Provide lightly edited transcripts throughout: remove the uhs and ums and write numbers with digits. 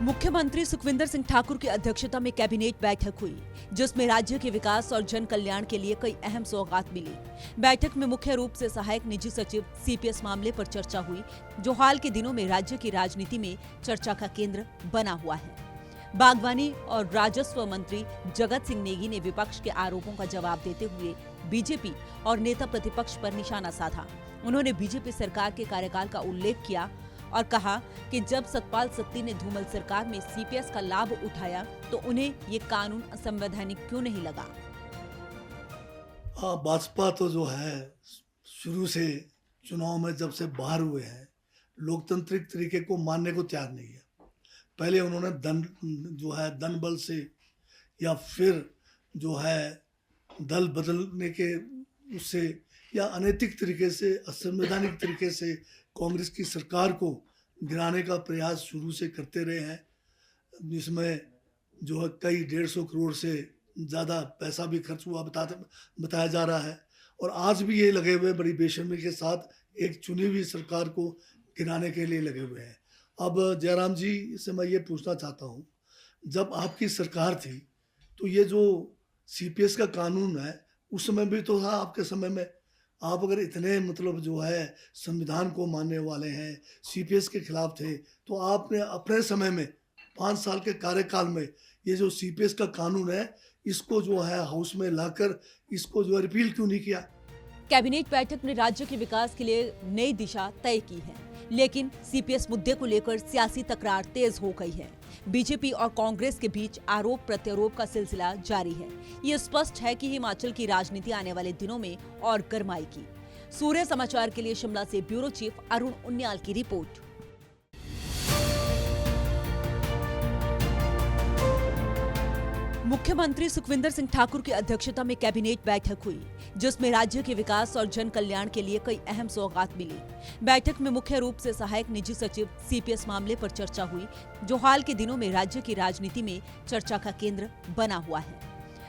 मुख्यमंत्री सुखविंदर सिंह ठाकुर की अध्यक्षता में कैबिनेट बैठक हुई, जिसमें राज्य के विकास और जन कल्याण के लिए कई अहम सौगात मिली। बैठक में मुख्य रूप से सहायक निजी सचिव सीपीएस मामले पर चर्चा हुई, जो हाल के दिनों में राज्य की राजनीति में चर्चा का केंद्र बना हुआ है। बागवानी और राजस्व मंत्री जगत सिंह नेगी ने विपक्ष के आरोपों का जवाब देते हुए बीजेपी और नेता प्रतिपक्ष पर निशाना साधा। उन्होंने बीजेपी सरकार के कार्यकाल का उल्लेख किया और कहा कि जब सतपाल सत्ती ने धूमल सरकार में सीपीएस का लाभ उठाया तो उन्हें ये कानून असंवैधानिक क्यों नहीं लगा। भाजपा तो जो है शुरू से चुनाव में जब से बाहर हुए हैं, लोकतांत्रिक तरीके को मानने को तैयार नहीं है। पहले उन्होंने धन बल से या फिर जो है दल बदलने के उससे या अनैतिक तरीके से, असंवैधानिक तरीके से कांग्रेस की सरकार को गिराने का प्रयास शुरू से करते रहे हैं, जिसमें जो है कई 150 करोड़ से ज़्यादा पैसा भी खर्च हुआ बताया जा रहा है। और आज भी ये लगे हुए बड़ी बेशर्मी के साथ एक चुनी हुई सरकार को गिराने के लिए लगे हुए हैं। अब जयराम जी से मैं ये पूछना चाहता हूँ, जब आपकी सरकार थी तो ये जो सीपीएस का कानून है उस समय भी तो था आपके समय में। आप अगर इतने जो है संविधान को मानने वाले हैं, सीपीएस के खिलाफ थे, तो आपने अपने समय में 5 साल के कार्यकाल में ये जो सीपीएस का कानून है इसको जो है हाउस में लाकर इसको जो है रिपील क्यों नहीं किया। कैबिनेट बैठक ने राज्य के विकास के लिए नई दिशा तय की है, लेकिन सीपीएस मुद्दे को लेकर सियासी तकरार तेज हो गई है। बीजेपी और कांग्रेस के बीच आरोप प्रत्यारोप का सिलसिला जारी है। ये स्पष्ट है कि हिमाचल की राजनीति आने वाले दिनों में और गरमाएगी। सूर्य समाचार के लिए शिमला से ब्यूरो चीफ अरुण उनियाल की रिपोर्ट। मुख्यमंत्री सुखविंदर सिंह ठाकुर की अध्यक्षता में कैबिनेट बैठक हुई, जिसमें राज्य के विकास और जन कल्याण के लिए कई अहम सौगात मिली। बैठक में मुख्य रूप से सहायक निजी सचिव सीपीएस मामले पर चर्चा हुई, जो हाल के दिनों में राज्य की राजनीति में चर्चा का केंद्र बना हुआ है।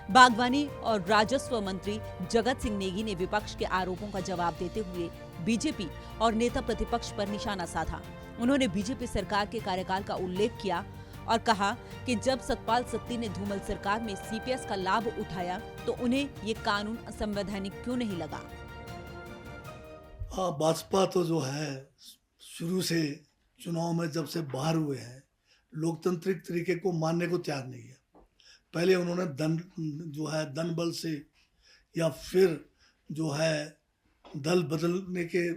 बागवानी और राजस्व मंत्री जगत सिंह नेगी ने विपक्ष के आरोपों का जवाब देते हुए बीजेपी और नेता प्रतिपक्ष पर निशाना साधा। उन्होंने बीजेपी सरकार के कार्यकाल का उल्लेख किया और कहा कि जब सतपाल सत्ती ने धूमल सरकार में सीपीएस का लाभ उठाया तो उन्हें ये कानून असंवैधानिक क्यों नहीं लगा। भाजपा तो जो है शुरू से चुनाव में जब से बाहर हुए हैं, लोकतांत्रिक तरीके को मानने को तैयार नहीं है। पहले उन्होंने धन बल से या फिर जो है दल बदलने के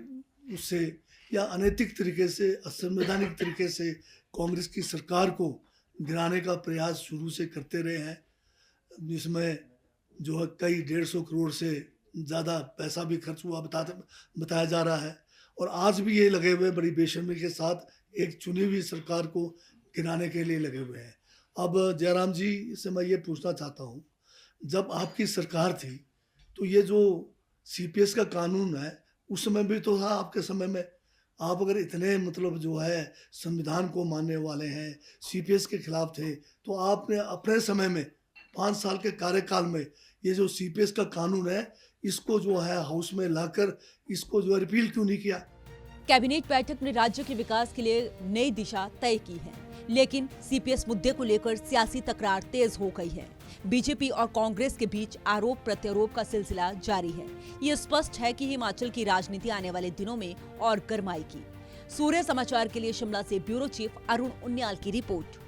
उससे या अनैतिक तरीके से, असंवैधानिक तरीके से कांग्रेस की सरकार को गिराने का प्रयास शुरू से करते रहे हैं, जिसमें जो है कई 150 करोड़ से ज़्यादा पैसा भी खर्च हुआ बताया जा रहा है। और आज भी ये लगे हुए बड़ी बेशर्मी के साथ एक चुनी हुई सरकार को गिराने के लिए लगे हुए हैं। अब जयराम जी से मैं ये पूछना चाहता हूँ, जब आपकी सरकार थी तो ये जो सीपीएस का कानून है उस समय भी तो था आपके समय में। आप अगर इतने जो है संविधान को मानने वाले हैं, सीपीएस के खिलाफ थे, तो आपने अपने समय में 5 साल के कार्यकाल में ये जो सीपीएस का कानून है इसको जो है हाउस में लाकर इसको जो है रिपील क्यों नहीं किया। कैबिनेट बैठक ने राज्य के विकास के लिए नई दिशा तय की है, लेकिन सीपीएस मुद्दे को लेकर सियासी तकरार तेज हो गई है। बीजेपी और कांग्रेस के बीच आरोप प्रत्यारोप का सिलसिला जारी है। ये स्पष्ट है कि हिमाचल की राजनीति आने वाले दिनों में और गरमाएगी। सूर्य समाचार के लिए शिमला से ब्यूरो चीफ अरुण उनियाल की रिपोर्ट।